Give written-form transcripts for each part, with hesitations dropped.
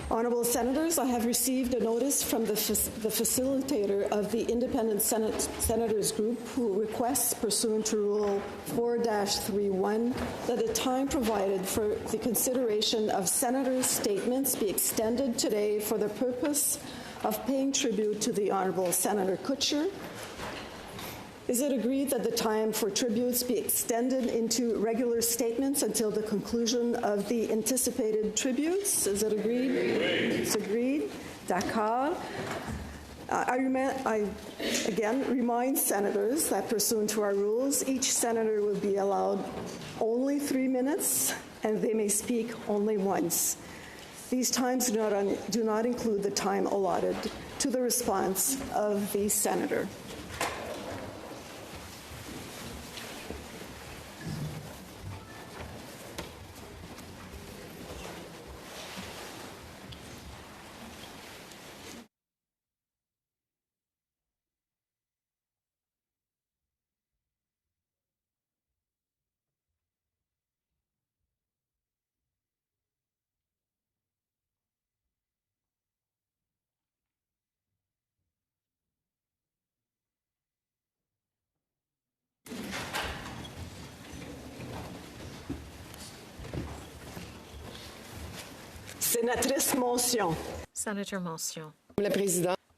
Honourable Senators, I have received a notice from the facilitator of the Independent Senators Group who requests, pursuant to Rule 4-31, that the time provided for the consideration of Senators' statements be extended today for the purpose of paying tribute to the Honourable Senator Kutcher. Is it agreed that the time for tributes be extended into regular statements until the conclusion of the anticipated tributes? Is it agreed? It's agreed. D'accord. I again remind senators that pursuant to our rules, each senator will be allowed only 3 minutes and they may speak only once. These times do not include the time allotted to the response of the senator. Sénatrice Moncion. Senator Moncion.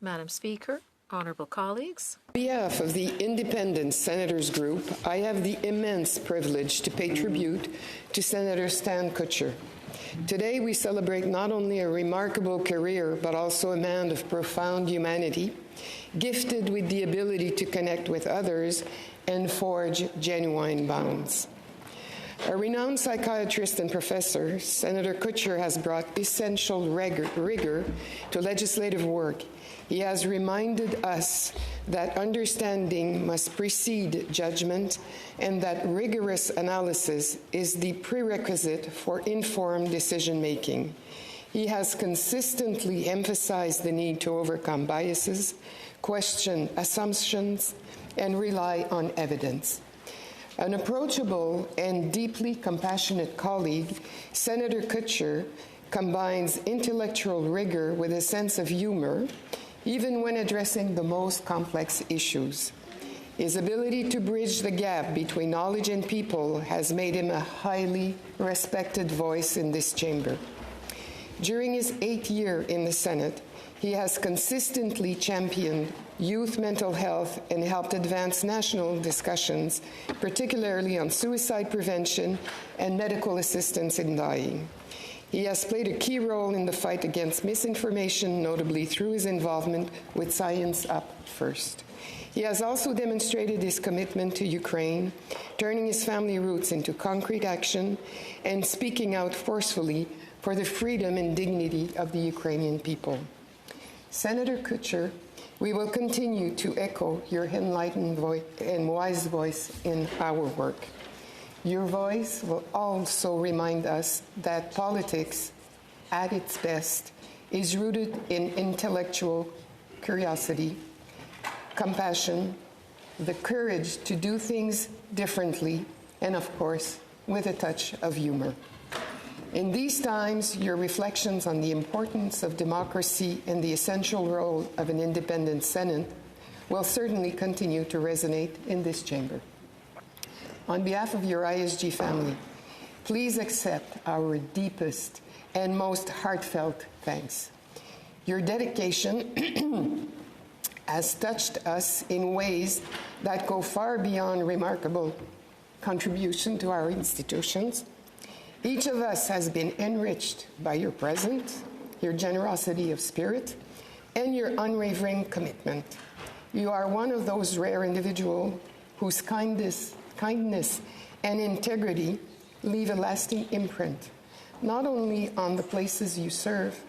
Madam Speaker, honourable colleagues. On behalf of the Independent Senators Group, I have the immense privilege to pay tribute to Senator Stan Kutcher. Today we celebrate not only a remarkable career, but also a man of profound humanity, gifted with the ability to connect with others and forge genuine bonds. A renowned psychiatrist and professor, Senator Kutcher has brought essential rigor to legislative work. He has reminded us that understanding must precede judgment and that rigorous analysis is the prerequisite for informed decision-making. He has consistently emphasized the need to overcome biases, question assumptions, and rely on evidence. An approachable and deeply compassionate colleague, Senator Kutcher combines intellectual rigor with a sense of humor, even when addressing the most complex issues. His ability to bridge the gap between knowledge and people has made him a highly respected voice in this chamber. During his 8th year in the Senate, he has consistently championed youth mental health and helped advance national discussions, particularly on suicide prevention and medical assistance in dying. He has played a key role in the fight against misinformation, notably through his involvement with Science Up First. He has also demonstrated his commitment to Ukraine, turning his family roots into concrete action and speaking out forcefully for the freedom and dignity of the Ukrainian people. Senator Kutcher, we will continue to echo your enlightened voice and wise voice in our work. Your voice will also remind us that politics, at its best, is rooted in intellectual curiosity, compassion, the courage to do things differently, and of course, with a touch of humor. In these times, your reflections on the importance of democracy and the essential role of an independent Senate will certainly continue to resonate in this chamber. On behalf of your ISG family, please accept our deepest and most heartfelt thanks. Your dedication has touched us in ways that go far beyond remarkable contribution to our institutions. Each of us has been enriched by your presence, your generosity of spirit, and your unwavering commitment. You are one of those rare individuals whose kindness and integrity leave a lasting imprint, not only on the places you serve,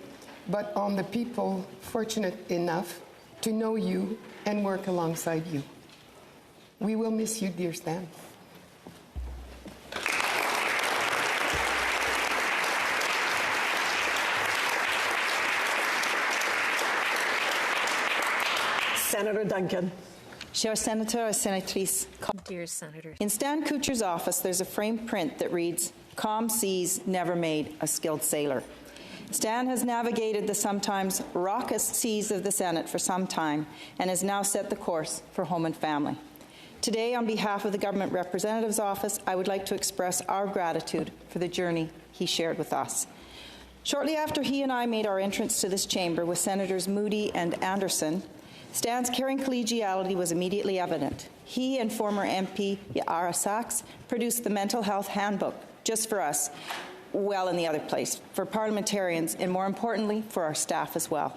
but on the people fortunate enough to know you and work alongside you. We will miss you, dear Stan. Senator Duncan. Cher Senator, Senatrice. Dear Senator. In Stan Kutcher's office, there's a framed print that reads, "Calm seas never made a skilled sailor." Stan has navigated the sometimes raucous seas of the Senate for some time and has now set the course for home and family. Today, on behalf of the Government Representative's Office, I would like to express our gratitude for the journey he shared with us. Shortly after he and I made our entrance to this chamber with Senators Moody and Anderson, Stan's caring collegiality was immediately evident. He and former MP Yara Sachs produced the Mental Health Handbook just for us, well, in the other place, for parliamentarians, and more importantly, for our staff as well.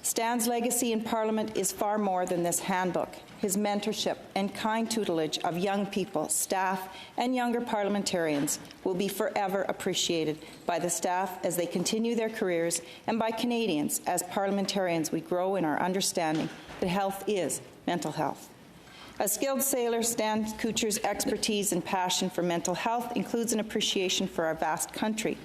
Stan's legacy in Parliament is far more than this handbook. His mentorship and kind tutelage of young people, staff, and younger parliamentarians will be forever appreciated by the staff as they continue their careers, and by Canadians as parliamentarians we grow in our understanding that health is mental health. A skilled sailor, Stan Kutcher's expertise and passion for mental health includes an appreciation for our vast country.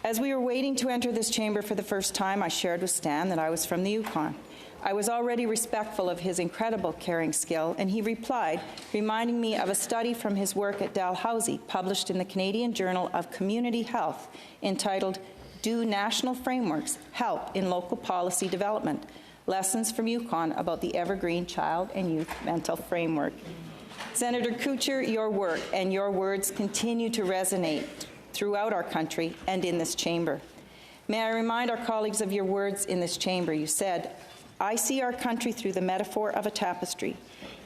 As we were waiting to enter this chamber for the first time, I shared with Stan that I was from the Yukon. I was already respectful of his incredible caring skill, and he replied, reminding me of a study from his work at Dalhousie, published in the Canadian Journal of Community Health, entitled Do National Frameworks Help in Local Policy Development? Lessons from Yukon about the Evergreen Child and Youth Mental Framework. Senator Kutcher, your work and your words continue to resonate throughout our country and in this chamber. May I remind our colleagues of your words in this chamber. You said, I see our country through the metaphor of a tapestry.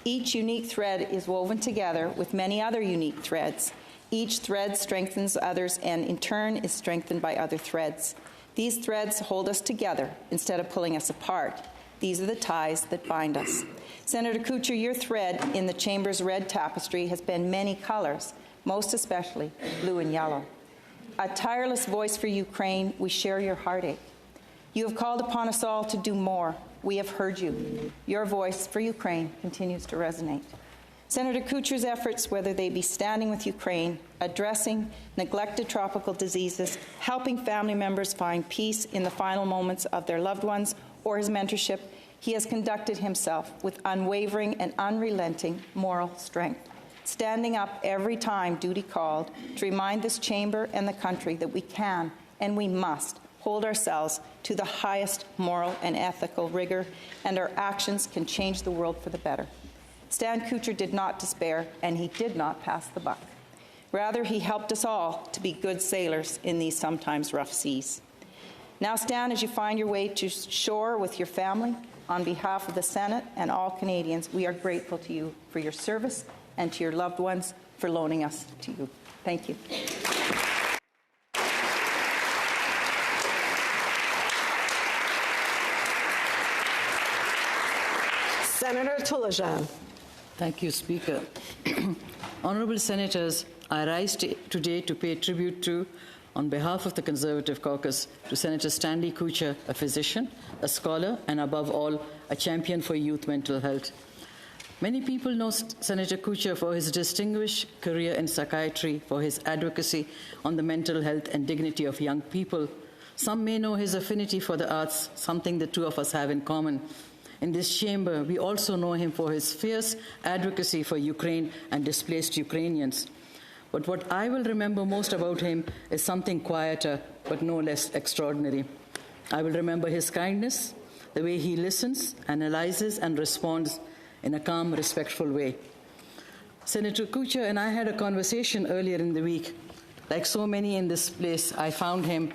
Each unique thread is woven together with many other unique threads. Each thread strengthens others and in turn is strengthened by other threads. These threads hold us together instead of pulling us apart. These are the ties that bind us. Senator Kutcher, your thread in the chamber's red tapestry has been many colors, most especially blue and yellow. A tireless voice for Ukraine, we share your heartache. You have called upon us all to do more. We have heard you. Your voice for Ukraine continues to resonate. Senator Kutcher's efforts, whether they be standing with Ukraine, addressing neglected tropical diseases, helping family members find peace in the final moments of their loved ones, or his mentorship, he has conducted himself with unwavering and unrelenting moral strength, standing up every time duty called to remind this chamber and the country that we can and we must hold ourselves to the highest moral and ethical rigor, and our actions can change the world for the better. Stan Kutcher did not despair, and he did not pass the buck. Rather, he helped us all to be good sailors in these sometimes rough seas. Now, Stan, as you find your way to shore with your family, on behalf of the Senate and all Canadians, we are grateful to you for your service and to your loved ones for loaning us to you. Thank you. Senator Ataullahjan. Thank you, Speaker. Honourable Senators, I rise today to pay tribute to, on behalf of the Conservative Caucus, to Senator Stanley Kutcher, a physician, a scholar, and above all, a champion for youth mental health. Many people know Senator Kutcher for his distinguished career in psychiatry, for his advocacy on the mental health and dignity of young people. Some may know his affinity for the arts, something the two of us have in common. In this chamber, we also know him for his fierce advocacy for Ukraine and displaced Ukrainians. But what I will remember most about him is something quieter, but no less extraordinary. I will remember his kindness, the way he listens, analyzes, and responds in a calm, respectful way. Senator Kutcher and I had a conversation earlier in the week. Like so many in this place, I found him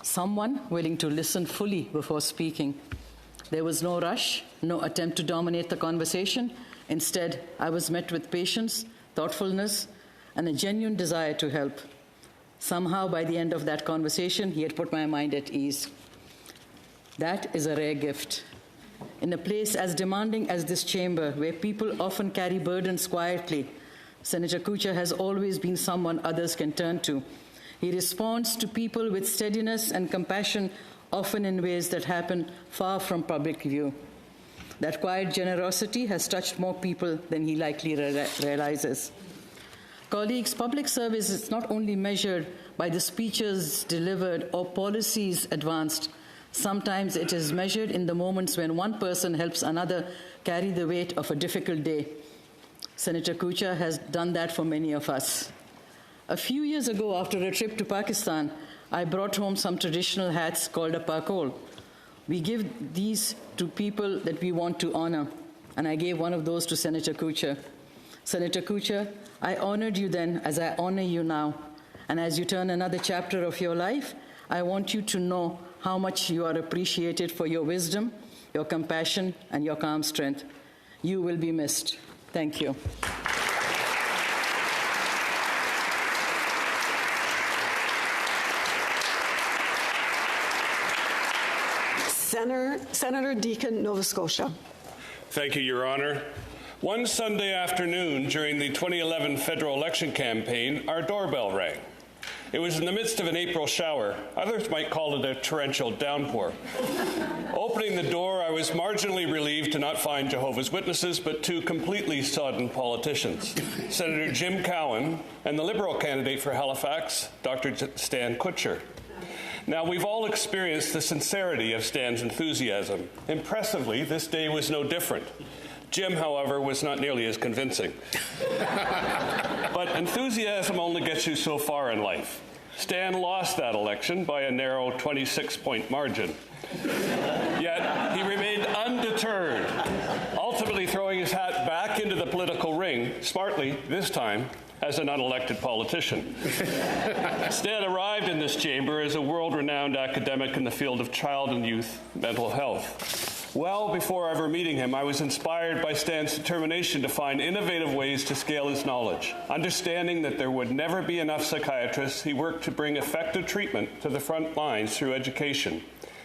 someone willing to listen fully before speaking. There was no rush, no attempt to dominate the conversation. Instead, I was met with patience, thoughtfulness, and a genuine desire to help. Somehow, by the end of that conversation, he had put my mind at ease. That is a rare gift. In a place as demanding as this chamber, where people often carry burdens quietly, Senator Kutcher has always been someone others can turn to. He responds to people with steadiness and compassion, often in ways that happen far from public view. That quiet generosity has touched more people than he likely realizes. Colleagues, public service is not only measured by the speeches delivered or policies advanced. Sometimes it is measured in the moments when one person helps another carry the weight of a difficult day. Senator Kutcher has done that for many of us. A few years ago, after a trip to Pakistan, I brought home some traditional hats called a pakol. We give these to people that we want to honor, and I gave one of those to Senator Kutcher. Senator Kutcher, I honored you then as I honor you now, and as you turn another chapter of your life, I want you to know how much you are appreciated for your wisdom, your compassion, and your calm strength. You will be missed. Thank you. Senator Deacon, Nova Scotia. Thank you, Your Honor. One Sunday afternoon during the 2011 federal election campaign, our doorbell rang. It was in the midst of an April shower. Others might call it a torrential downpour. Opening the door, I was marginally relieved to not find Jehovah's Witnesses, but two completely sodden politicians, Senator Jim Cowan and the Liberal candidate for Halifax, Dr. Stan Kutcher. Now, we've all experienced the sincerity of Stan's enthusiasm. Impressively, this day was no different. Jim, however, was not nearly as convincing. But enthusiasm only gets you so far in life. Stan lost that election by a narrow 26-point margin. Yet, he remained undeterred, ultimately throwing his hat back into the political ring, smartly, this time, as an unelected politician. Stan arrived in this chamber as a world-renowned academic in the field of child and youth mental health. Well before ever meeting him, I was inspired by Stan's determination to find innovative ways to scale his knowledge. Understanding that there would never be enough psychiatrists, he worked to bring effective treatment to the front lines through education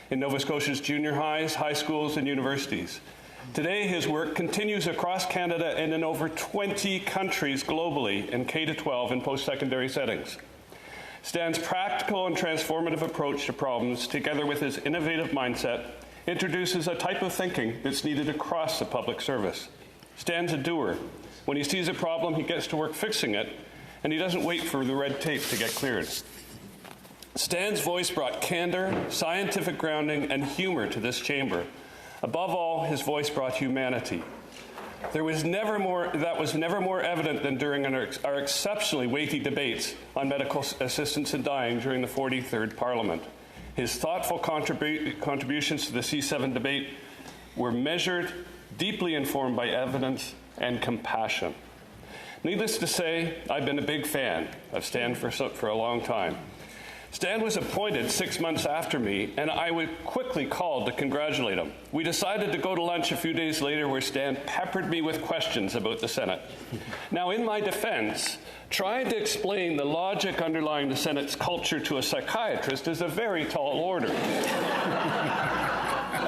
in Nova Scotia's junior highs, high schools, and universities. Today, his work continues across Canada and in over 20 countries globally in K-12 and post-secondary settings. Stan's practical and transformative approach to problems, together with his innovative mindset, introduces a type of thinking that's needed across the public service. Stan's a doer. When he sees a problem, he gets to work fixing it, and he doesn't wait for the red tape to get cleared. Stan's voice brought candor, scientific grounding, and humor to this chamber. Above all, his voice brought humanity. That was never more evident than during our exceptionally weighty debates on medical assistance in dying during the 43rd Parliament. His thoughtful contributions to the C7 debate were measured, deeply informed by evidence and compassion. Needless to say, I've been a big fan of Stan for a long time. Stan was appointed 6 months after me, and I was quickly called to congratulate him. We decided to go to lunch a few days later where Stan peppered me with questions about the Senate. Now, in my defense, trying to explain the logic underlying the Senate's culture to a psychiatrist is a very tall order.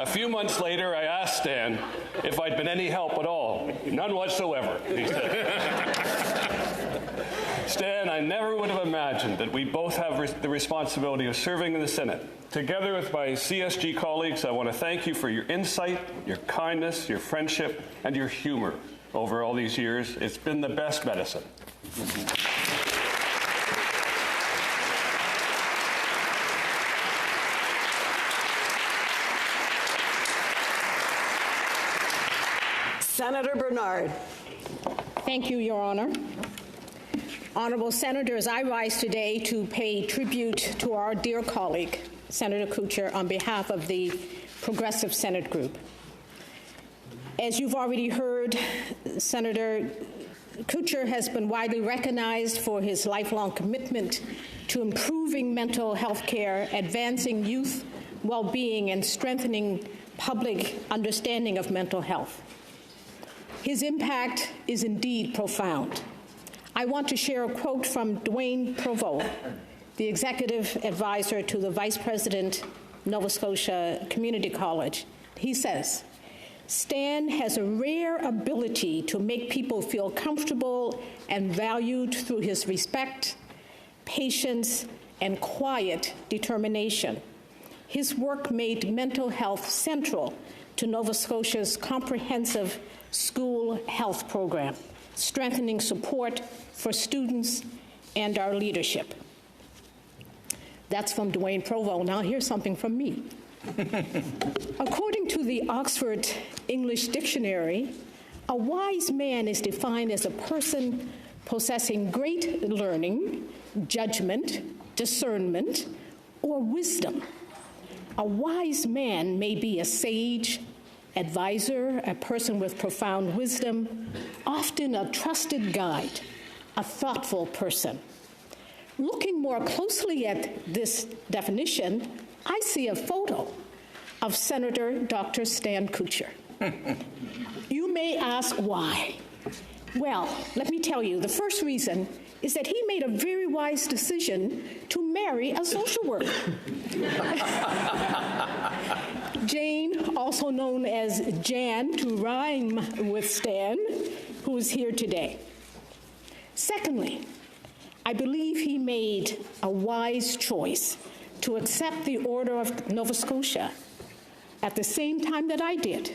A few months later, I asked Stan if I'd been any help at all. None whatsoever, he said. Stan, I never would have imagined that we both have the responsibility of serving in the Senate. Together with my CSG colleagues, I want to thank you for your insight, your kindness, your friendship, and your humor over all these years. It's been the best medicine. Senator Bernard. Thank you, Your Honor. Honorable Senators, I rise today to pay tribute to our dear colleague, Senator Kutcher, on behalf of the Progressive Senate Group. As you've already heard, Senator Kutcher has been widely recognized for his lifelong commitment to improving mental health care, advancing youth well-being, and strengthening public understanding of mental health. His impact is indeed profound. I want to share a quote from Dwayne Provost, the executive advisor to the Vice President, Nova Scotia Community College. He says, "Stan has a rare ability to make people feel comfortable and valued through his respect, patience, and quiet determination. His work made mental health central to Nova Scotia's comprehensive school health program, strengthening support for students and our leadership." That's from Dwayne Provost. Now here's something from me. According to the Oxford English Dictionary, a wise man is defined as a person possessing great learning, judgment, discernment, or wisdom. A wise man may be a sage, advisor, a person with profound wisdom, often a trusted guide, a thoughtful person. Looking more closely at this definition, I see a photo of Senator Dr. Stan Kutcher. You may ask why. Well, let me tell you, the first reason is that he made a very wise decision to marry a social worker. Jane, also known as Jan, to rhyme with Stan, who is here today. Secondly, I believe he made a wise choice to accept the Order of Nova Scotia at the same time that I did.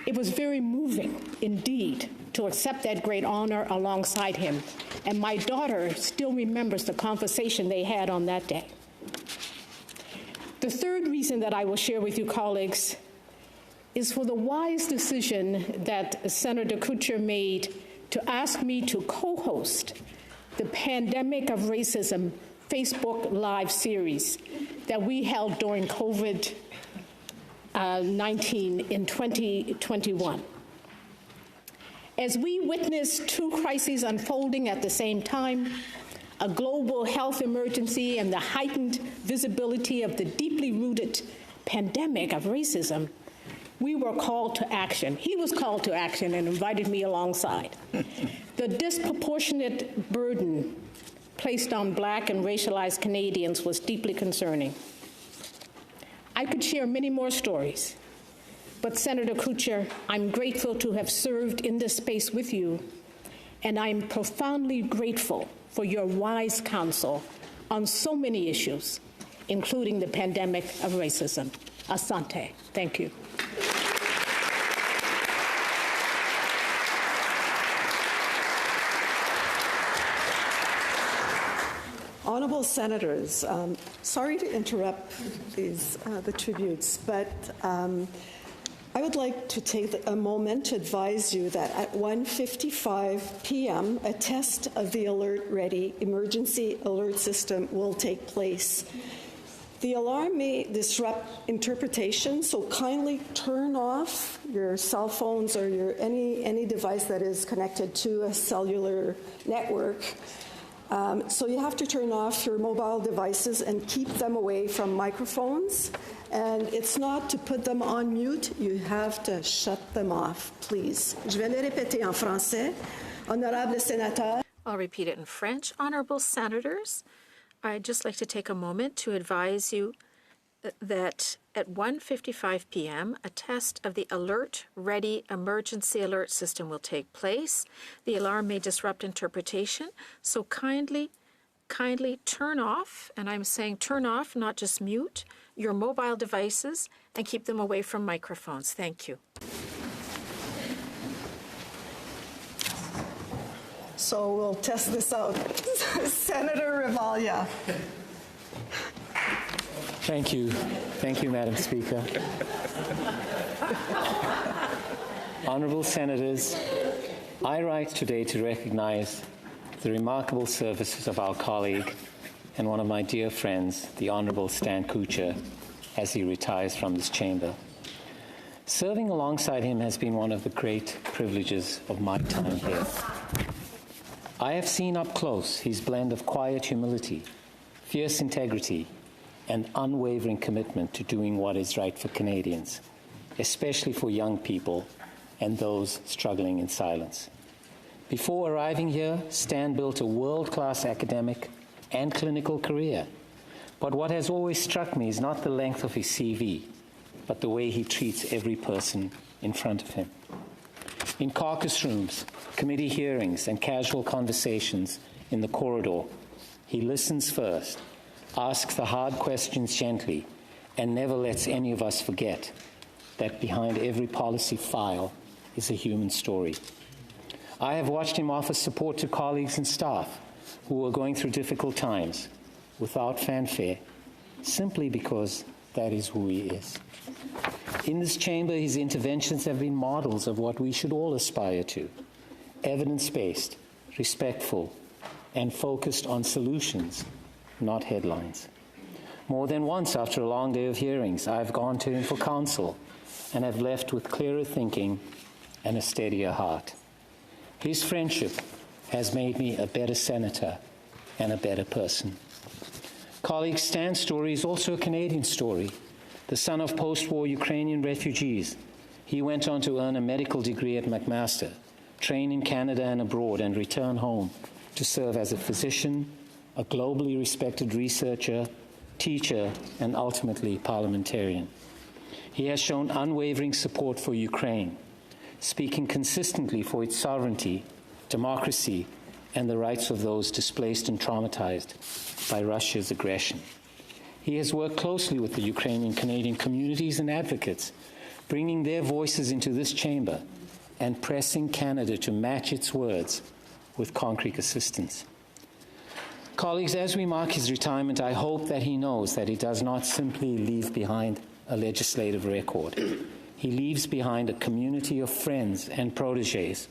It was very moving, indeed, to accept that great honor alongside him, and my daughter still remembers the conversation they had on that day. The third reason that I will share with you, colleagues, is for the wise decision that Senator Kutcher made to ask me to co-host the Pandemic of Racism Facebook Live series that we held during COVID-19 in 2021. As we witnessed two crises unfolding at the same time, a global health emergency and the heightened visibility of the deeply rooted pandemic of racism, we were called to action. He was called to action and invited me alongside. The disproportionate burden placed on Black and racialized Canadians was deeply concerning. I could share many more stories, but Senator Kutcher, I'm grateful to have served in this space with you, and I'm profoundly grateful for your wise counsel on so many issues, including the pandemic of racism. Asante. Thank you. Honorable Senators, sorry to interrupt the tributes, but I would like to take a moment to advise you that at 1:55 p.m., a test of the Alert Ready emergency alert system will take place. The alarm may disrupt interpretation, so kindly turn off your cell phones or any device that is connected to a cellular network. So you have to turn off your mobile devices and keep them away from microphones. And it's not to put them on mute, you have to shut them off, please. Je vais le répéter en français. Honorable Sénateur. I'll repeat it in French. Honorable Senators, I'd just like to take a moment to advise you that at 1:55 p.m., a test of the Alert Ready emergency alert system will take place. The alarm may disrupt interpretation, so kindly turn off, and I'm saying turn off, not just mute, your mobile devices and keep them away from microphones. Thank you. So we'll test this out. Senator Ravalia. Thank you. Thank you, Madam Speaker. Honourable Senators, I rise today to recognize the remarkable services of our colleague and one of my dear friends, the Honourable Stan Kutcher, as he retires from this chamber. Serving alongside him has been one of the great privileges of my time here. I have seen up close his blend of quiet humility, fierce integrity, and unwavering commitment to doing what is right for Canadians, especially for young people and those struggling in silence. Before arriving here, Stan built a world-class academic and clinical career. But what has always struck me is not the length of his CV, but the way he treats every person in front of him. In caucus rooms, committee hearings, and casual conversations in the corridor, he listens first, asks the hard questions gently, and never lets any of us forget that behind every policy file is a human story. I have watched him offer support to colleagues and staff who were going through difficult times without fanfare, simply because that is who he is. In this chamber, his interventions have been models of what we should all aspire to: evidence-based, respectful, and focused on solutions, not headlines. More than once after a long day of hearings, I've gone to him for counsel and have left with clearer thinking and a steadier heart. His friendship has made me a better senator and a better person. Colleague Stan's story is also a Canadian story. The son of post-war Ukrainian refugees, he went on to earn a medical degree at McMaster, train in Canada and abroad, and return home to serve as a physician, a globally respected researcher, teacher, and ultimately parliamentarian. He has shown unwavering support for Ukraine, speaking consistently for its sovereignty, democracy, and the rights of those displaced and traumatized by Russia's aggression. He has worked closely with the Ukrainian Canadian communities and advocates, bringing their voices into this chamber and pressing Canada to match its words with concrete assistance. Colleagues, as we mark his retirement, I hope that he knows that he does not simply leave behind a legislative record. He leaves behind a community of friends and protégés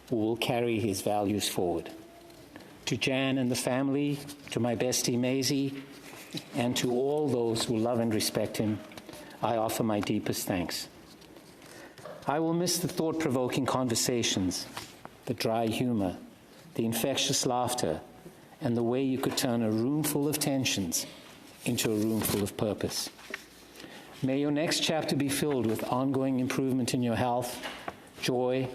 who will carry his values forward. To Jan and the family, to my bestie Maisie, and to all those who love and respect him, I offer my deepest thanks. I will miss the thought-provoking conversations, the dry humor, the infectious laughter, and the way you could turn a room full of tensions into a room full of purpose. May your next chapter be filled with ongoing improvement in your health, joy,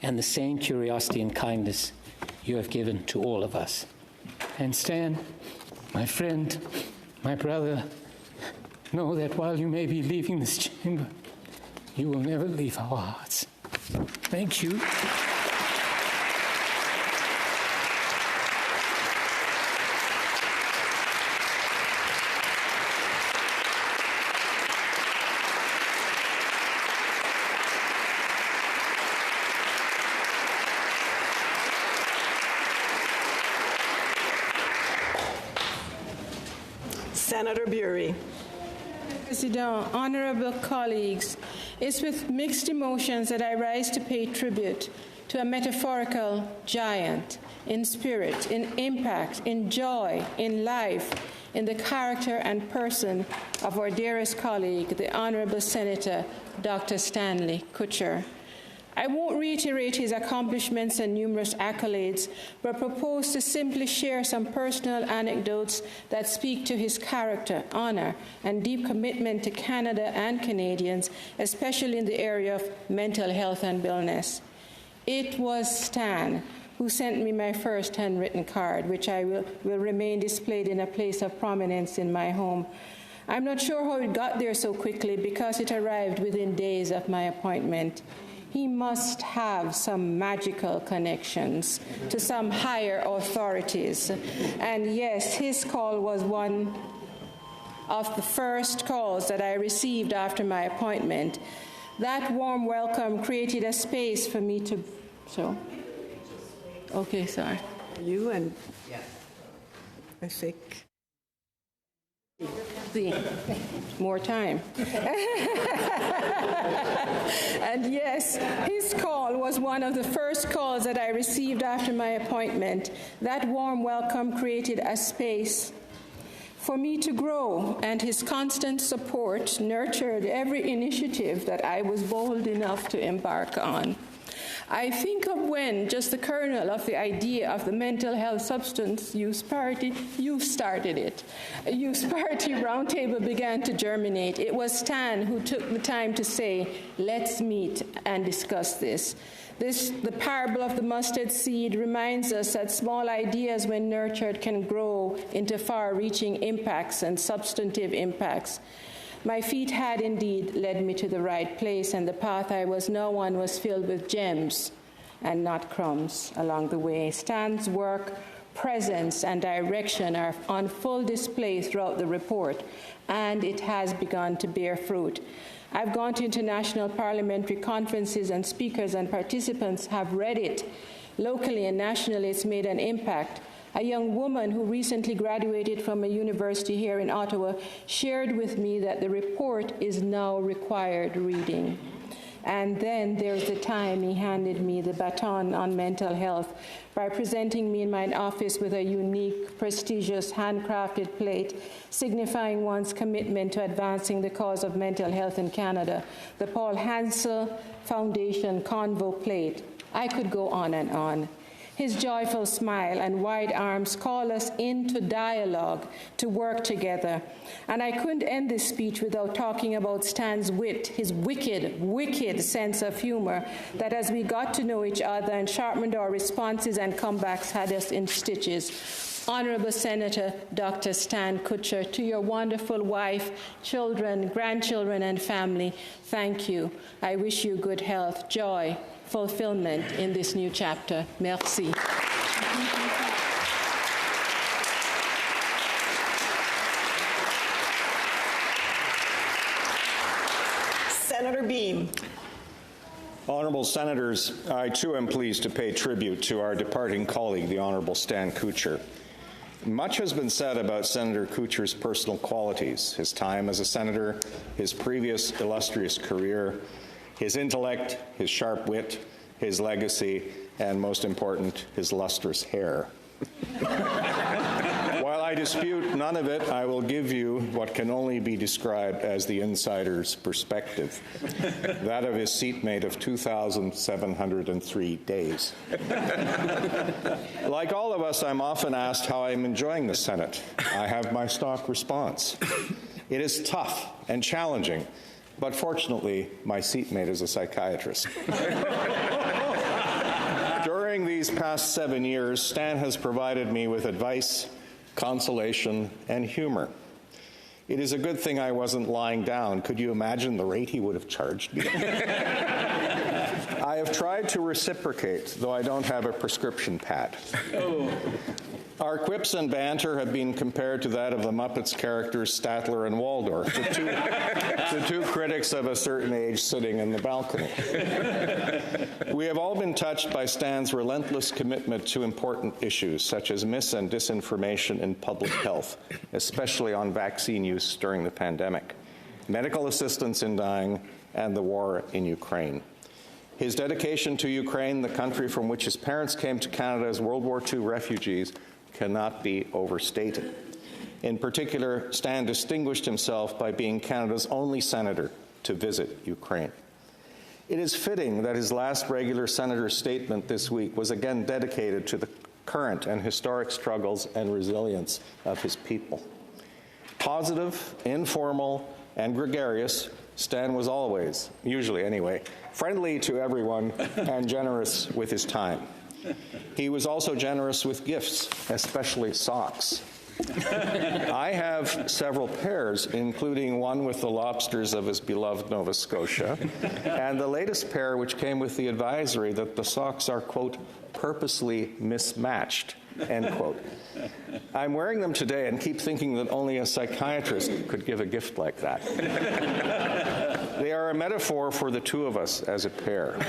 and the same curiosity and kindness you have given to all of us. And Stan, my friend, my brother, know that while you may be leaving this chamber, you will never leave our hearts. Thank you. Senator Burey. President, honorable colleagues, it's with mixed emotions that I rise to pay tribute to a metaphorical giant in spirit, in impact, in joy, in life, in the character and person of our dearest colleague, the Honorable Senator Dr. Stanley Kutcher. I won't reiterate his accomplishments and numerous accolades, but propose to simply share some personal anecdotes that speak to his character, honor, and deep commitment to Canada and Canadians, especially in the area of mental health and wellness. It was Stan who sent me my first handwritten card, which I will remain displayed in a place of prominence in my home. I'm not sure how it got there so quickly because it arrived within days of my appointment. He must have some magical connections to some higher authorities. And yes, his call was one of the first calls that I received after my appointment. That warm welcome created a space for me to... Okay, sorry. You and I think... More time. And yes, his call was one of the first calls that I received after my appointment. That warm welcome created a space for me to grow, and his constant support nurtured every initiative that I was bold enough to embark on. I think of when just the kernel of the idea of the mental health substance use party, you started it. A use party roundtable began to germinate. It was Stan who took the time to say, let's meet and discuss this. The parable of the mustard seed reminds us that small ideas, when nurtured, can grow into far-reaching impacts and substantive impacts. My feet had indeed led me to the right place, and the path I was now on was filled with gems and not crumbs along the way. Stan's work, presence, and direction are on full display throughout the report, and it has begun to bear fruit. I've gone to international parliamentary conferences, and speakers and participants have read it. Locally and nationally, it's made an impact. A young woman who recently graduated from a university here in Ottawa shared with me that the report is now required reading. And then there's the time he handed me the baton on mental health by presenting me in my office with a unique, prestigious, handcrafted plate signifying one's commitment to advancing the cause of mental health in Canada, the Paul Hansel Foundation Convo plate. I could go on and on. His joyful smile and wide arms call us into dialogue to work together. And I couldn't end this speech without talking about Stan's wit, his wicked, wicked sense of humor, that as we got to know each other and sharpened our responses and comebacks had us in stitches. Honorable Senator Dr. Stan Kutcher, to your wonderful wife, children, grandchildren, and family, thank you. I wish you good health, joy, fulfillment in this new chapter. Merci. Senator Boehm. Honourable Senators, I too am pleased to pay tribute to our departing colleague, the Honourable Stan Kutcher. Much has been said about Senator Kutcher's personal qualities, his time as a senator, his previous illustrious career, his intellect, his sharp wit, his legacy, and most important, his lustrous hair. While I dispute none of it, I will give you what can only be described as the insider's perspective, that of his seatmate of 2,703 days. Like all of us, I'm often asked how I'm enjoying the Senate. I have my stock response. It is tough and challenging, but fortunately, my seatmate is a psychiatrist. During these past 7 years, Stan has provided me with advice, consolation, and humor. It is a good thing I wasn't lying down. Could you imagine the rate he would have charged me? I have tried to reciprocate, though I don't have a prescription pad. Oh. Our quips and banter have been compared to that of the Muppets characters Statler and Waldorf, the two critics of a certain age sitting in the balcony. We have all been touched by Stan's relentless commitment to important issues, such as mis- and disinformation in public health, especially on vaccine use during the pandemic, medical assistance in dying, and the war in Ukraine. His dedication to Ukraine, the country from which his parents came to Canada as World War II refugees, cannot be overstated. In particular, Stan distinguished himself by being Canada's only senator to visit Ukraine. It is fitting that his last regular senator statement this week was again dedicated to the current and historic struggles and resilience of his people. Positive, informal, and gregarious, Stan was always, usually anyway, friendly to everyone and generous with his time. He was also generous with gifts, especially socks. I have several pairs, including one with the lobsters of his beloved Nova Scotia, and the latest pair which came with the advisory that the socks are, quote, purposely mismatched, end quote. I'm wearing them today and keep thinking that only a psychiatrist could give a gift like that. They are a metaphor for the two of us as a pair.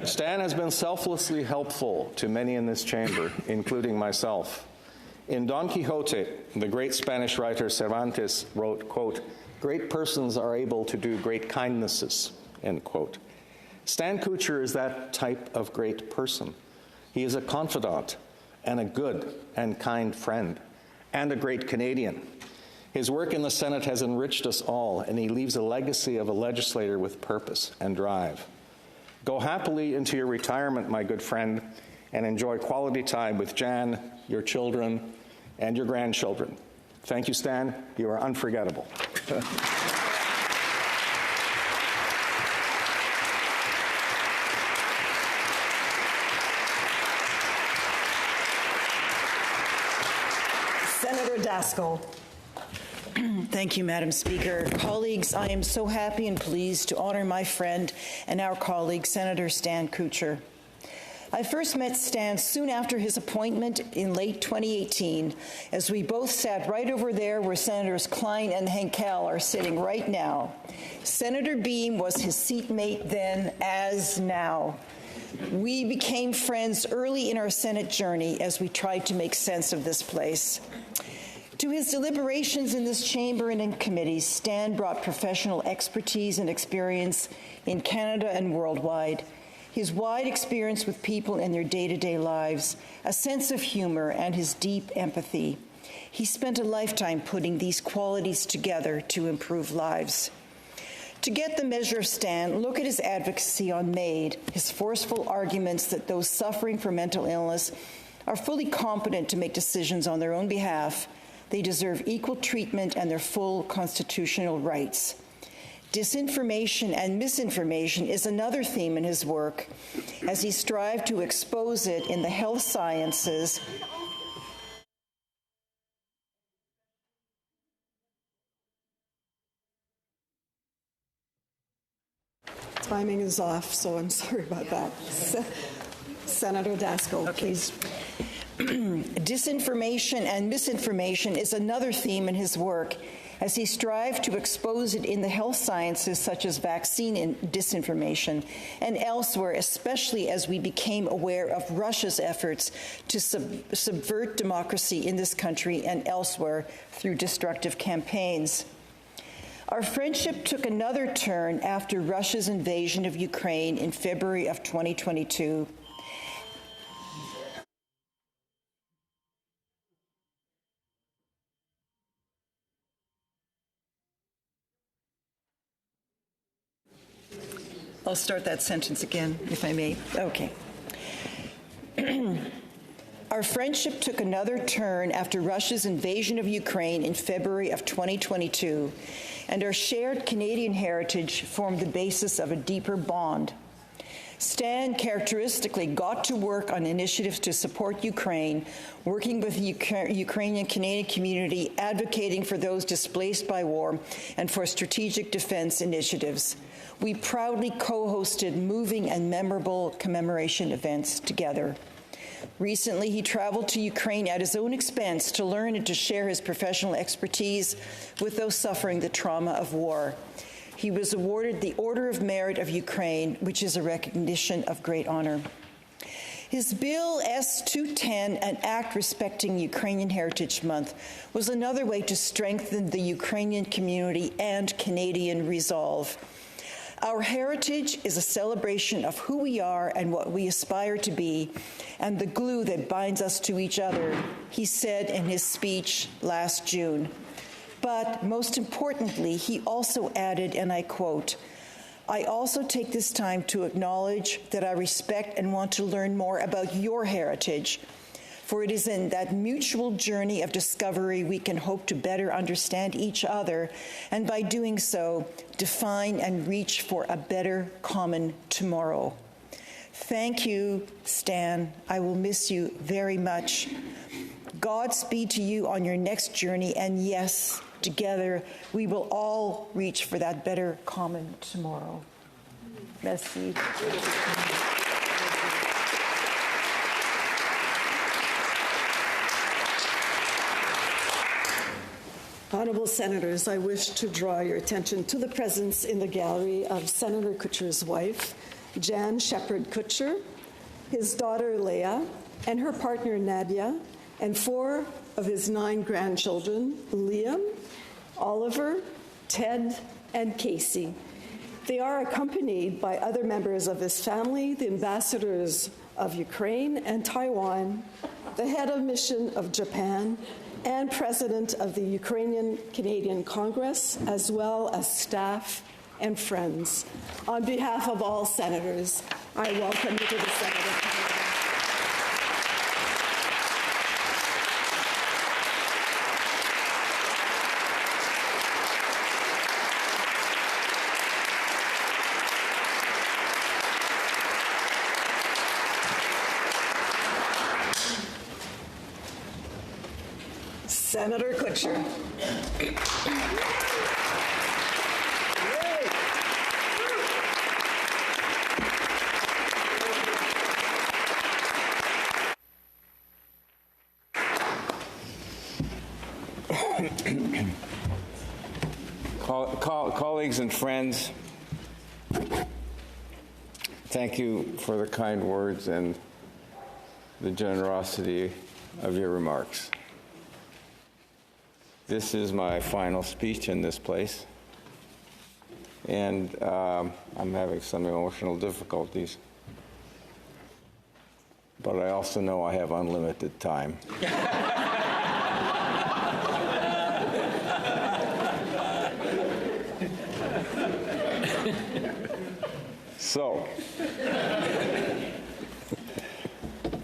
Stan has been selflessly helpful to many in this chamber, including myself. In Don Quixote, the great Spanish writer Cervantes wrote, quote, "Great persons are able to do great kindnesses," end quote. Stan Kutcher is that type of great person. He is a confidant and a good and kind friend and a great Canadian. His work in the Senate has enriched us all, and he leaves a legacy of a legislator with purpose and drive. Go happily into your retirement, my good friend, and enjoy quality time with Jan, your children, and your grandchildren. Thank you, Stan. You are unforgettable. Senator Dasko. Thank you, Madam Speaker. Colleagues, I am so happy and pleased to honor my friend and our colleague, Senator Stan Kutcher. I first met Stan soon after his appointment in late 2018, as we both sat right over there where Senators Klein and Henkel are sitting right now. Senator Boehm was his seatmate then, as now. We became friends early in our Senate journey as we tried to make sense of this place. To his deliberations in this chamber and in committees, Stan brought professional expertise and experience in Canada and worldwide. His wide experience with people in their day-to-day lives, a sense of humor, and his deep empathy. He spent a lifetime putting these qualities together to improve lives. To get the measure of Stan, look at his advocacy on MAID, his forceful arguments that those suffering from mental illness are fully competent to make decisions on their own behalf. They deserve equal treatment and their full constitutional rights. Disinformation and misinformation is another theme in his work, as he strived to expose it in the health sciences. Timing is off, so I'm sorry about that. Senator Dasko, please. Disinformation and misinformation is another theme in his work, as he strived to expose it in the health sciences, such as vaccine disinformation, and elsewhere, especially as we became aware of Russia's efforts to subvert democracy in this country and elsewhere through destructive campaigns. Our friendship took another turn after Russia's invasion of Ukraine in February of 2022. I'll start that sentence again, if I may. Okay. Our friendship took another turn after Russia's invasion of Ukraine in February of 2022, and our shared Canadian heritage formed the basis of a deeper bond. Stan characteristically got to work on initiatives to support Ukraine, working with the Ukrainian Canadian community, advocating for those displaced by war, and for strategic defense initiatives. We proudly co-hosted moving and memorable commemoration events together. Recently, he traveled to Ukraine at his own expense to learn and to share his professional expertise with those suffering the trauma of war. He was awarded the Order of Merit of Ukraine, which is a recognition of great honor. His Bill S-210, an act respecting Ukrainian Heritage Month, was another way to strengthen the Ukrainian community and Canadian resolve. Our heritage is a celebration of who we are and what we aspire to be, and the glue that binds us to each other, he said in his speech last June. But most importantly, he also added, and I quote, "I also take this time to acknowledge that I respect and want to learn more about your heritage, for it is in that mutual journey of discovery we can hope to better understand each other, and by doing so, define and reach for a better common tomorrow." Thank you, Stan. I will miss you very much. Godspeed to you on your next journey, and yes, together we will all reach for that better common tomorrow. Merci. Honourable Senators, I wish to draw your attention to the presence in the gallery of Senator Kutcher's wife, Jan Shepherd Kutcher, his daughter Leah, and her partner Nadia, and 4 of his 9 grandchildren, Liam, Oliver, Ted, and Casey. They are accompanied by other members of his family, the ambassadors of Ukraine and Taiwan, the head of mission of Japan, and president of the Ukrainian Canadian Congress, as well as staff and friends. On behalf of all senators, I welcome you to the Senate of Canada. Senator Kutcher. Colleagues and friends, thank you for the kind words and the generosity of your remarks. this is my final speech in this place, and I'm having some emotional difficulties. But I also know I have unlimited time. So,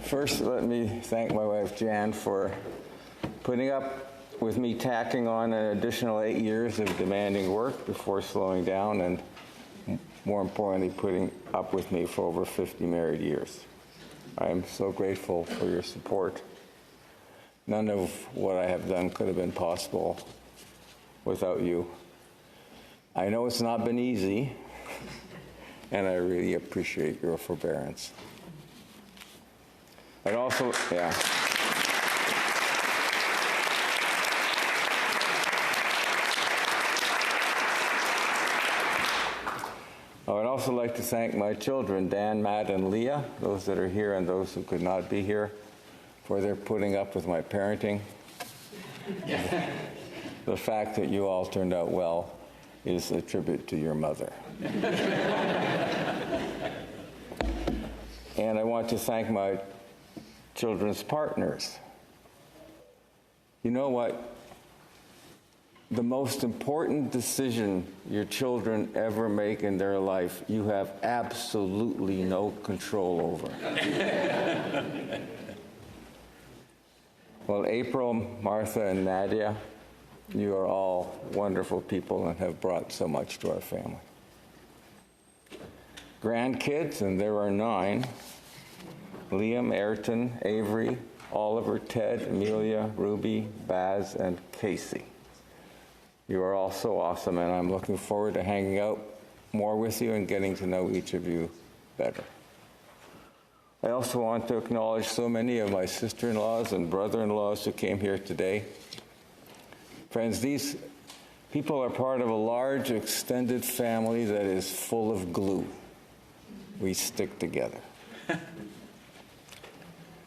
first let me thank my wife Jan for putting up with me tacking on an additional 8 years of demanding work before slowing down, and more importantly, putting up with me for over 50 married years. I am so grateful for your support. None of what I have done could have been possible without you. I know it's not been easy, and I really appreciate your forbearance. I'd also, I would also like to thank my children, Dan, Matt, and Leah, those that are here and those who could not be here, for their putting up with my parenting. The fact that you all turned out well is a tribute to your mother. And I want to thank my children's partners. You know what? The most important decision your children ever make in their life, you have absolutely no control over. Well, April, Martha, and Nadia, you are all wonderful people and have brought so much to our family. Grandkids, and there are 9, Liam, Ayrton, Avery, Oliver, Ted, Amelia, Ruby, Baz, and Casey. You are all so awesome, and I'm looking forward to hanging out more with you and getting to know each of you better. I also want to acknowledge so many of my sister-in-laws and brother-in-laws who came here today. Friends, these people are part of a large, extended family that is full of glue. We stick together.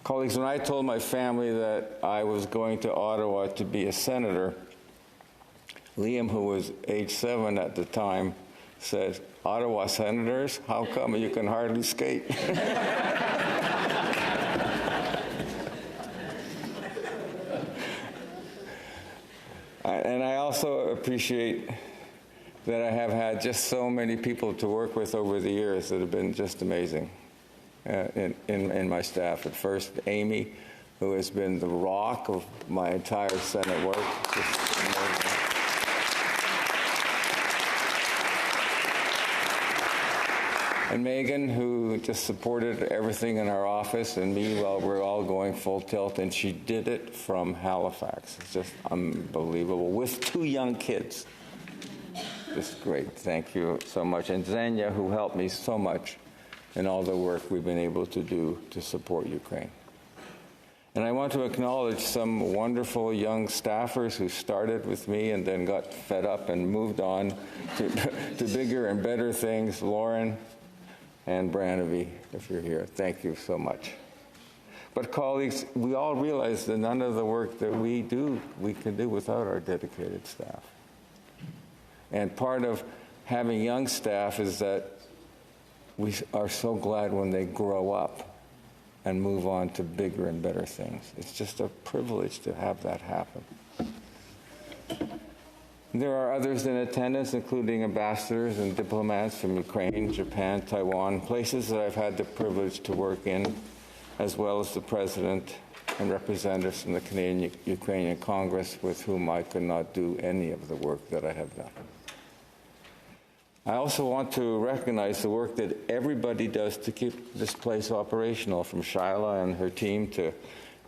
Colleagues, when I told my family that I was going to Ottawa to be a senator, Liam, who was age 7 at the time, said, "Ottawa Senators? How come you can hardly skate?" And I also appreciate that I have had just so many people to work with over the years that have been just amazing in my staff. At first, Amy, who has been the rock of my entire Senate work. Just amazing. And Megan, who just supported everything in our office and me while we're all going full tilt, and she did it from Halifax. It's just unbelievable, with 2 young kids. Just great. Thank you so much. And Xenia, who helped me so much in all the work we've been able to do to support Ukraine. And I want to acknowledge some wonderful young staffers who started with me and then got fed up and moved on to bigger and better things. Lauren and Branaby, if you're here, thank you so much. But colleagues, we all realize that none of the work that we do, we can do without our dedicated staff. And part of having young staff is that we are so glad when they grow up and move on to bigger and better things. It's just a privilege to have that happen. There are others in attendance, including ambassadors and diplomats from Ukraine, Japan, Taiwan, places that I've had the privilege to work in, as well as the President and representatives from the Canadian-Ukrainian Congress, with whom I could not do any of the work that I have done. I also want to recognize the work that everybody does to keep this place operational, from Shyla and her team to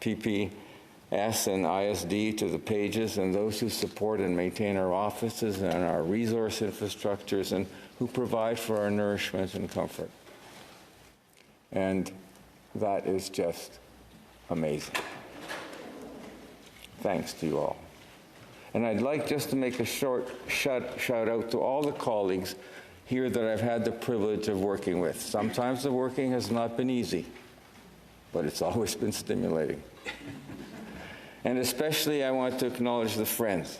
PPS and ISD to the pages, and those who support and maintain our offices and our resource infrastructures, and who provide for our nourishment and comfort. And that is just amazing. Thanks to you all. And I'd like just to make a short shout out to all the colleagues here that I've had the privilege of working with. Sometimes the working has not been easy, but it's always been stimulating. And especially I want to acknowledge the friends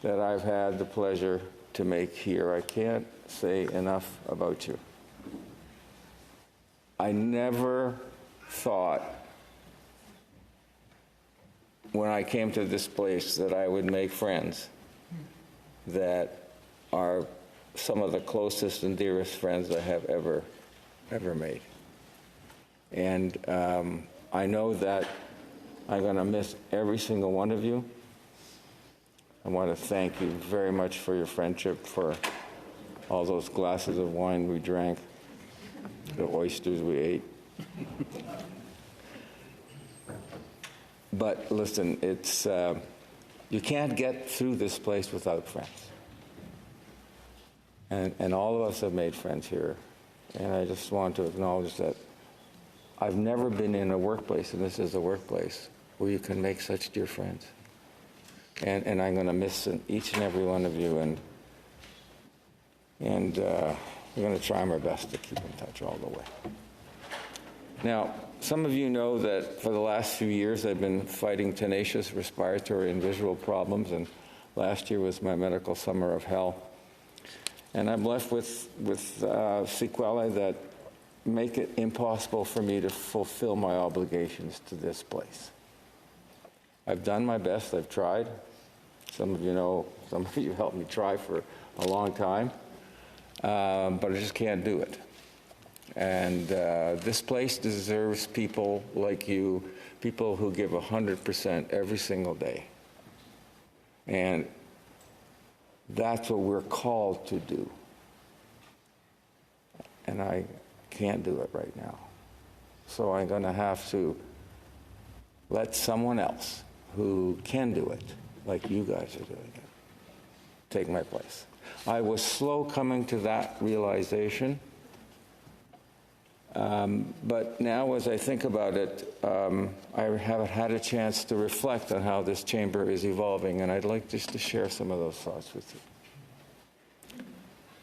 that I've had the pleasure to make here. I can't say enough about you. I never thought when I came to this place that I would make friends that are some of the closest and dearest friends I have ever made. And I know that I'm going to miss every single one of you. I want to thank you very much for your friendship, for all those glasses of wine we drank, the oysters we ate. But listen, it's you can't get through this place without friends. And all of us have made friends here. And I just want to acknowledge that I've never been in a workplace, and this is a workplace, where you can make such dear friends. And I'm going to miss each and every one of you, and we're going to try our best to keep in touch all the way. Now, some of you know that for the last few years I've been fighting tenacious respiratory and visual problems, and last year was my medical summer of hell. And I'm left with sequelae that make it impossible for me to fulfill my obligations to this place. I've done my best. I've tried. Some of you know, some of you helped me try for a long time, but I just can't do it. And this place deserves people like you, people who give 100% every single day. And that's what we're called to do. And I can't do it right now. So I'm going to have to let someone else who can do it, like you guys are doing it, take my place. I was slow coming to that realization, but now as I think about it, I have had a chance to reflect on how this chamber is evolving, and I'd like just to share some of those thoughts with you.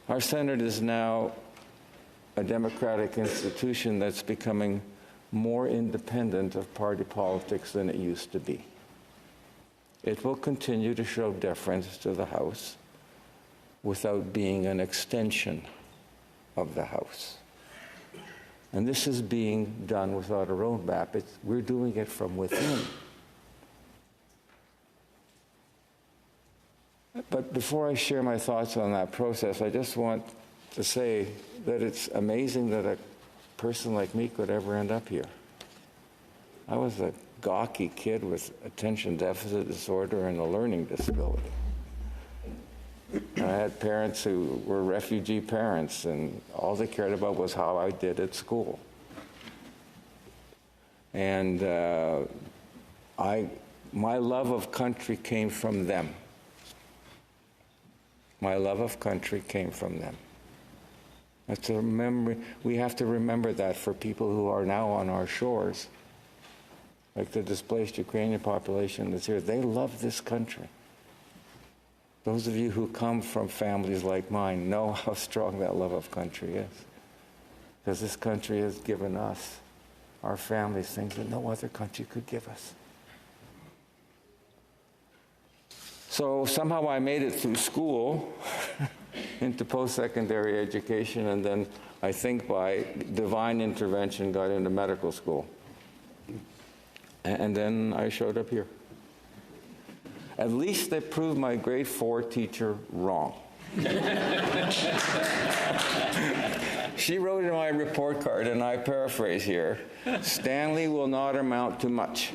Our Senate is now a democratic institution that's becoming more independent of party politics than it used to be. It will continue to show deference to the House without being an extension of the House. And this is being done without a roadmap. We're doing it from within. But before I share my thoughts on that process, I just want to say that it's amazing that a person like me could ever end up here. I was a gawky kid with attention deficit disorder and a learning disability. I had parents who were refugee parents, and all they cared about was how I did at school. And my love of country came from them. My love of country came from them. That's a memory. We have to remember that for people who are now on our shores, like the displaced Ukrainian population that's here. They love this country. Those of you who come from families like mine know how strong that love of country is. Because this country has given us, our families, things that no other country could give us. So somehow I made it through school into post-secondary education, and then I think by divine intervention got into medical school. And then I showed up here. At least they proved my grade 4 teacher wrong. She wrote in my report card, and I paraphrase here, Stanley will not amount to much.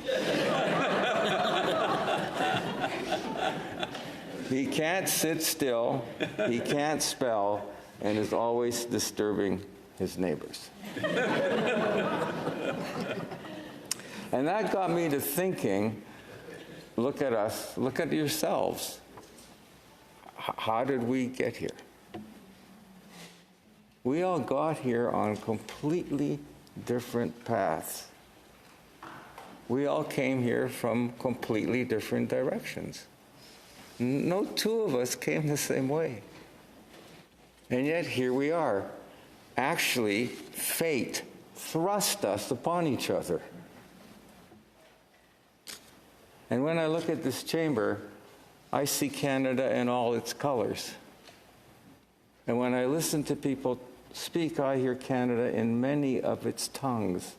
He can't sit still, he can't spell, and is always disturbing his neighbors. And that got me to thinking, look at us, look at yourselves. How did we get here? We all got here on completely different paths. We all came here from completely different directions. No two of us came the same way. And yet here we are. Actually, fate thrust us upon each other. And when I look at this chamber, I see Canada in all its colors. And when I listen to people speak, I hear Canada in many of its tongues.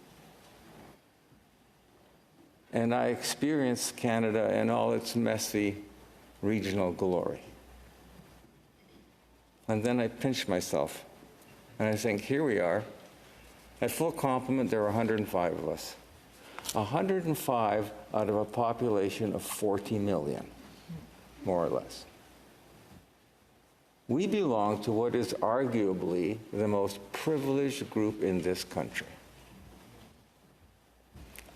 And I experience Canada in all its messy regional glory. And then I pinch myself, and I think, here we are. At full complement, there are 105 of us. 105 out of a population of 40 million, more or less. We belong to what is arguably the most privileged group in this country.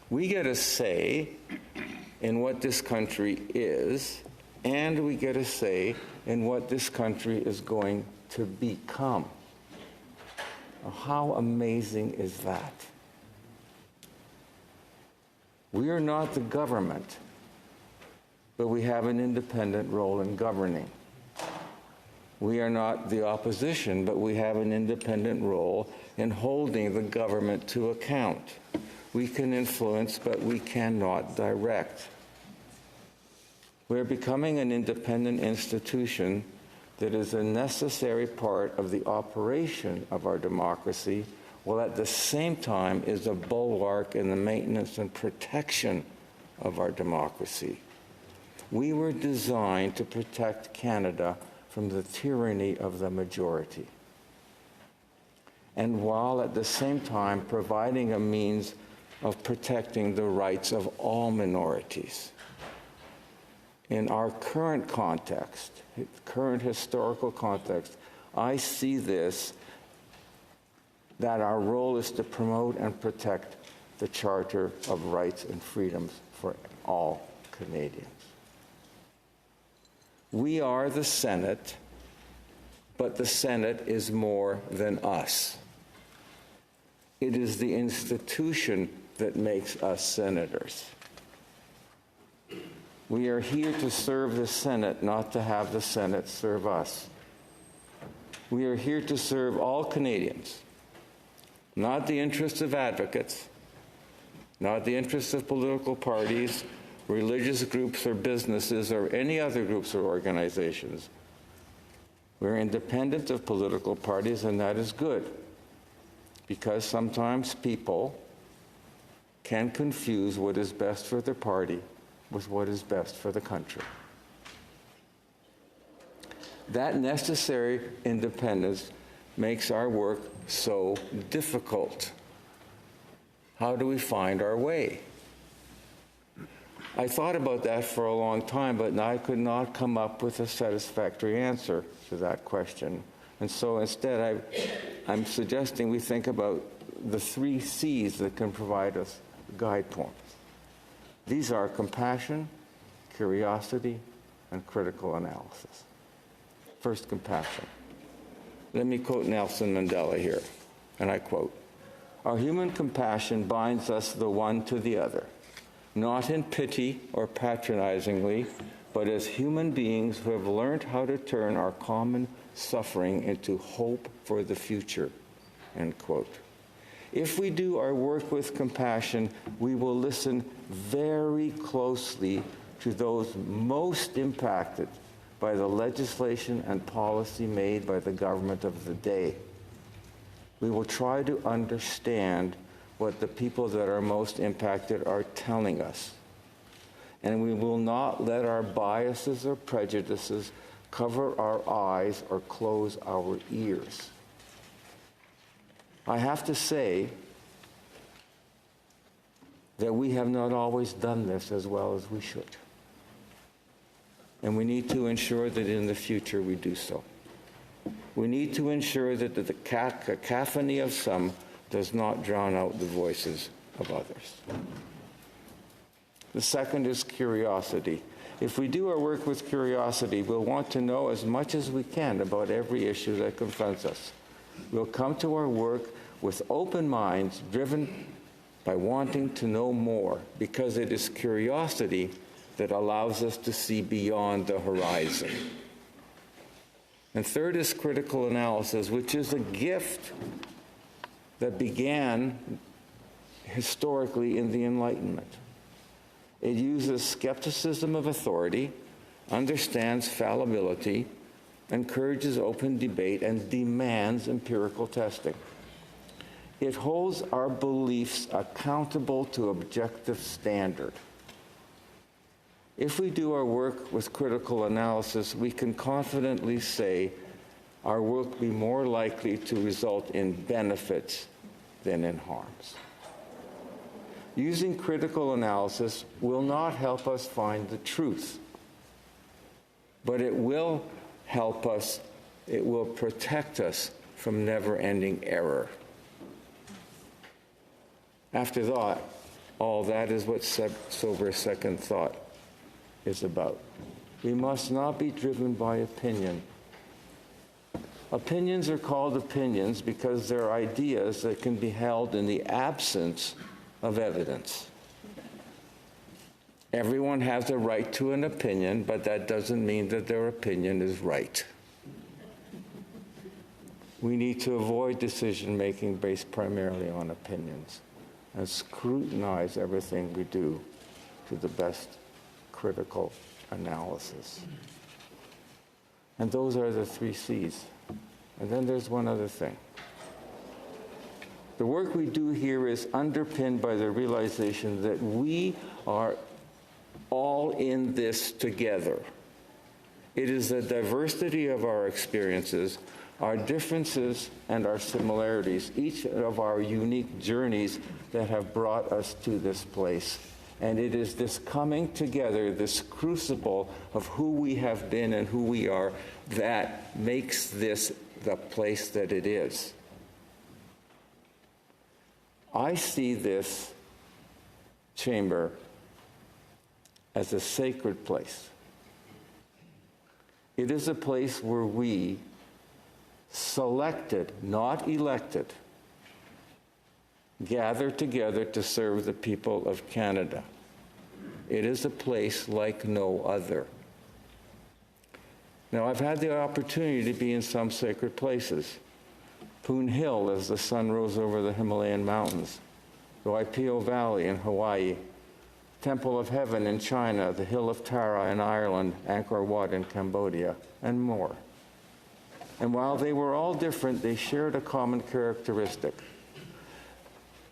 We get a say in what this country is, and we get a say in what this country is going to become. How amazing is that? We are not the government, but we have an independent role in governing. We are not the opposition, but we have an independent role in holding the government to account. We can influence, but we cannot direct. We're becoming an independent institution that is a necessary part of the operation of our democracy, while at the same time is a bulwark in the maintenance and protection of our democracy. We were designed to protect Canada from the tyranny of the majority, and while at the same time providing a means of protecting the rights of all minorities. In our current context, current historical context, I see this, that our role is to promote and protect the Charter of Rights and Freedoms for all Canadians. We are the Senate, but the Senate is more than us. It is the institution that makes us senators. We are here to serve the Senate, not to have the Senate serve us. We are here to serve all Canadians, not the interests of advocates, not the interests of political parties, religious groups or businesses, or any other groups or organizations. We're independent of political parties, and that is good, because sometimes people can confuse what is best for their party with what is best for the country. That necessary independence makes our work so difficult. How do we find our way? I thought about that for a long time, but I could not come up with a satisfactory answer to that question. And so instead, I'm suggesting we think about the 3 C's that can provide us guide points. These are compassion, curiosity, and critical analysis. First, compassion. Let me quote Nelson Mandela here, and I quote, "Our human compassion binds us the one to the other, not in pity or patronizingly, but as human beings who have learned how to turn our common suffering into hope for the future," end quote. If we do our work with compassion, we will listen very closely to those most impacted by the legislation and policy made by the government of the day. We will try to understand what the people that are most impacted are telling us. And we will not let our biases or prejudices cover our eyes or close our ears. I have to say that we have not always done this as well as we should. And we need to ensure that in the future we do so. We need to ensure that the cacophony of some does not drown out the voices of others. The second is curiosity. If we do our work with curiosity, we'll want to know as much as we can about every issue that confronts us. We'll come to our work with open minds, driven by wanting to know more, because it is curiosity that allows us to see beyond the horizon. And third is critical analysis, which is a gift that began historically in the Enlightenment. It uses skepticism of authority, understands fallibility, encourages open debate, and demands empirical testing. It holds our beliefs accountable to objective standard. If we do our work with critical analysis, we can confidently say our work will be more likely to result in benefits than in harms. Using critical analysis will not help us find the truth, but it will help us, it will protect us from never-ending error. After that, all that is what sober second thought is about. We must not be driven by opinion. Opinions are called opinions because they're ideas that can be held in the absence of evidence. Everyone has a right to an opinion, but that doesn't mean that their opinion is right. We need to avoid decision-making based primarily on opinions and scrutinize everything we do to the best critical analysis. And those are the 3 C's. And then there's one other thing. The work we do here is underpinned by the realization that we are all in this together. It is the diversity of our experiences, our differences and our similarities, each of our unique journeys that have brought us to this place. And it is this coming together, this crucible of who we have been and who we are, that makes this the place that it is. I see this chamber as a sacred place. It is a place where we, selected, not elected, gather together to serve the people of Canada. It is a place like no other. Now, I've had the opportunity to be in some sacred places. Poon Hill as the sun rose over the Himalayan mountains, the Waipio Valley in Hawaii, Temple of Heaven in China, the Hill of Tara in Ireland, Angkor Wat in Cambodia, and more. And while they were all different, they shared a common characteristic.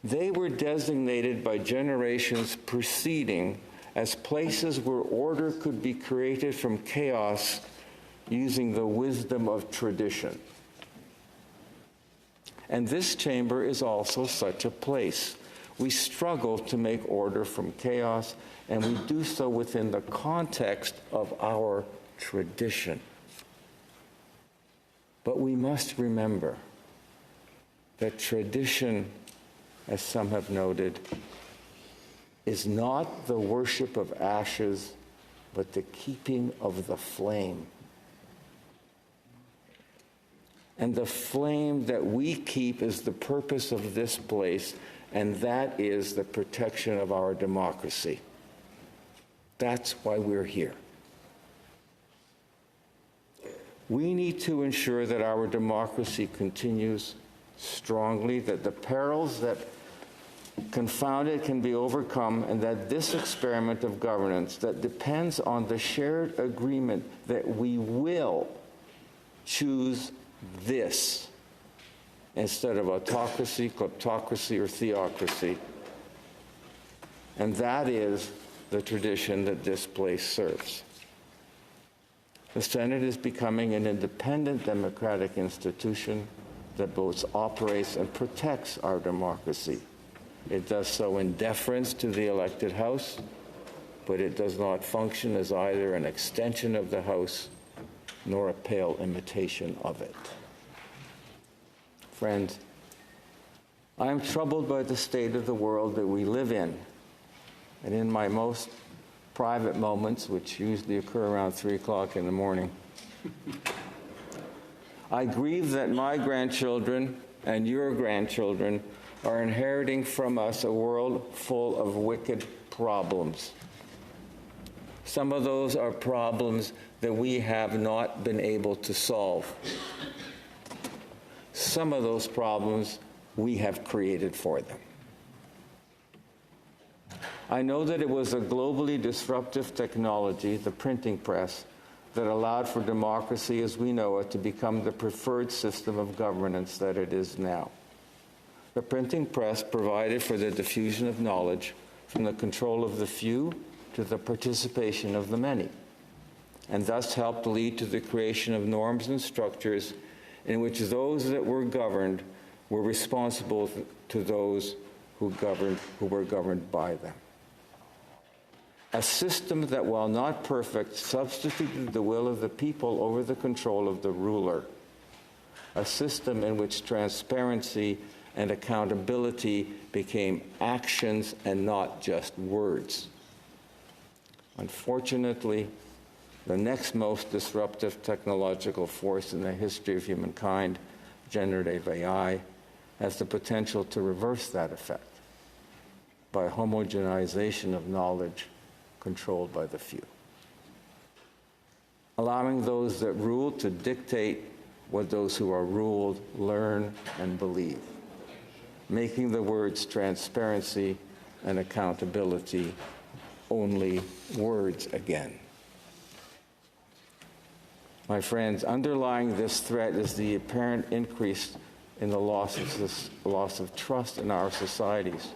They were designated by generations preceding as places where order could be created from chaos using the wisdom of tradition. And this chamber is also such a place. We struggle to make order from chaos, and we do so within the context of our tradition. But we must remember that tradition, as some have noted, is not the worship of ashes, but the keeping of the flame. And the flame that we keep is the purpose of this place, and that is the protection of our democracy. That's why we're here. We need to ensure that our democracy continues strongly, that the perils that confound it can be overcome, and that this experiment of governance that depends on the shared agreement that we will choose this instead of autocracy, kleptocracy, or theocracy. And that is the tradition that this place serves. The Senate is becoming an independent democratic institution that both operates and protects our democracy. It does so in deference to the elected House, but it does not function as either an extension of the House nor a pale imitation of it. Friends, I am troubled by the state of the world that we live in, and in my most private moments, which usually occur around 3 o'clock in the morning, I grieve that my grandchildren and your grandchildren are inheriting from us a world full of wicked problems. Some of those are problems that we have not been able to solve. Some of those problems we have created for them. I know that it was a globally disruptive technology, the printing press, that allowed for democracy as we know it to become the preferred system of governance that it is now. The printing press provided for the diffusion of knowledge from the control of the few to the participation of the many, and thus helped lead to the creation of norms and structures in which those that were governed were responsible to those who were governed by them. A system that, while not perfect, substituted the will of the people over the control of the ruler. A system in which transparency and accountability became actions and not just words. Unfortunately, the next most disruptive technological force in the history of humankind, generative AI, has the potential to reverse that effect by homogenization of knowledge controlled by the few, allowing those that rule to dictate what those who are ruled learn and believe, making the words transparency and accountability only words again. My friends, underlying this threat is the apparent increase in the loss of trust in our societies.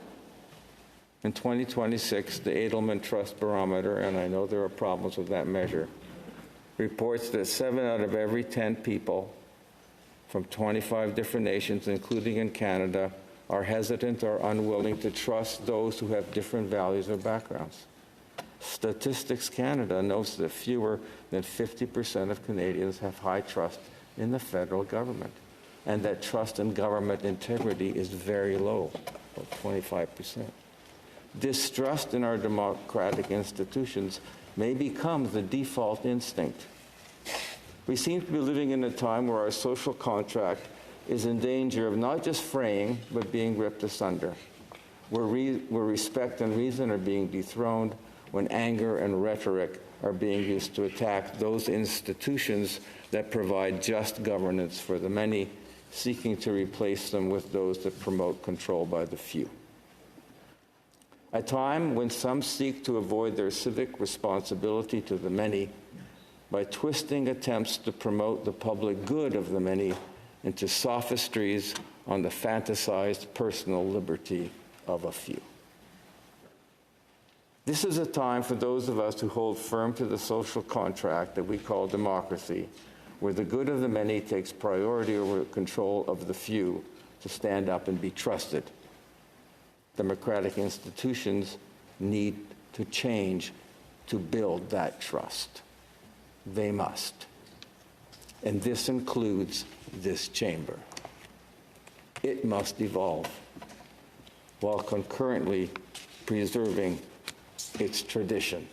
In 2026, the Edelman Trust Barometer, and I know there are problems with that measure, reports that 7 out of every 10 people from 25 different nations, including in Canada, are hesitant or unwilling to trust those who have different values or backgrounds. Statistics Canada notes that fewer than 50% of Canadians have high trust in the federal government, and that trust in government integrity is very low, about 25%. Distrust in our democratic institutions may become the default instinct. We seem to be living in a time where our social contract is in danger of not just fraying, but being ripped asunder, where respect and reason are being dethroned, when anger and rhetoric are being used to attack those institutions that provide just governance for the many, seeking to replace them with those that promote control by the few. A time when some seek to avoid their civic responsibility to the many by twisting attempts to promote the public good of the many into sophistries on the fantasized personal liberty of a few. This is a time for those of us who hold firm to the social contract that we call democracy, where the good of the many takes priority over control of the few, to stand up and be trusted. Democratic institutions need to change to build that trust. They must. And this includes this chamber. It must evolve while concurrently preserving its tradition.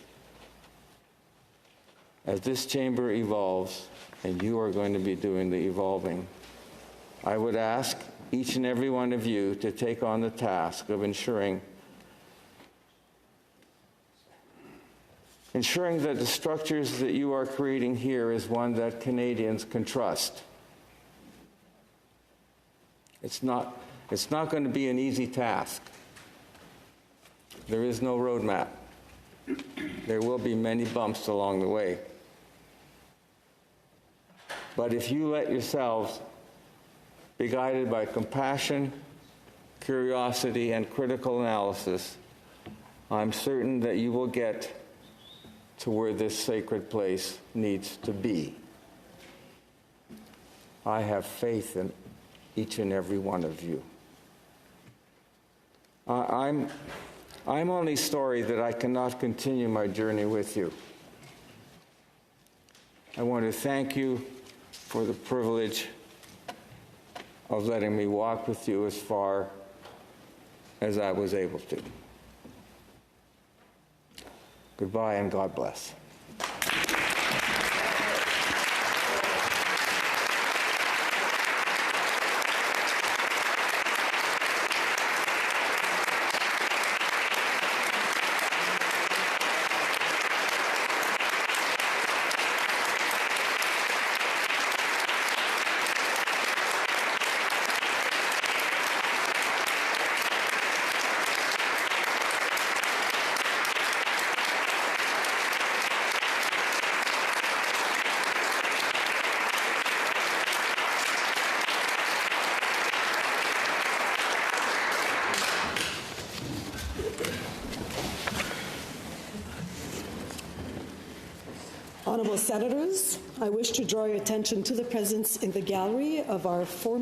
As this chamber evolves, and you are going to be doing the evolving, I would ask each and every one of you to take on the task of ensuring that the structures that you are creating here is one that Canadians can trust. It's not going to be an easy task. There is no roadmap. There will be many bumps along the way. But if you let yourselves be guided by compassion, curiosity, and critical analysis, I'm certain that you will get to where this sacred place needs to be. I have faith in each and every one of you. I'm only sorry that I cannot continue my journey with you. I want to thank you for the privilege of letting me walk with you as far as I was able to. Goodbye and God bless. Honourable Senators, I wish to draw your attention to the presence in the gallery of our former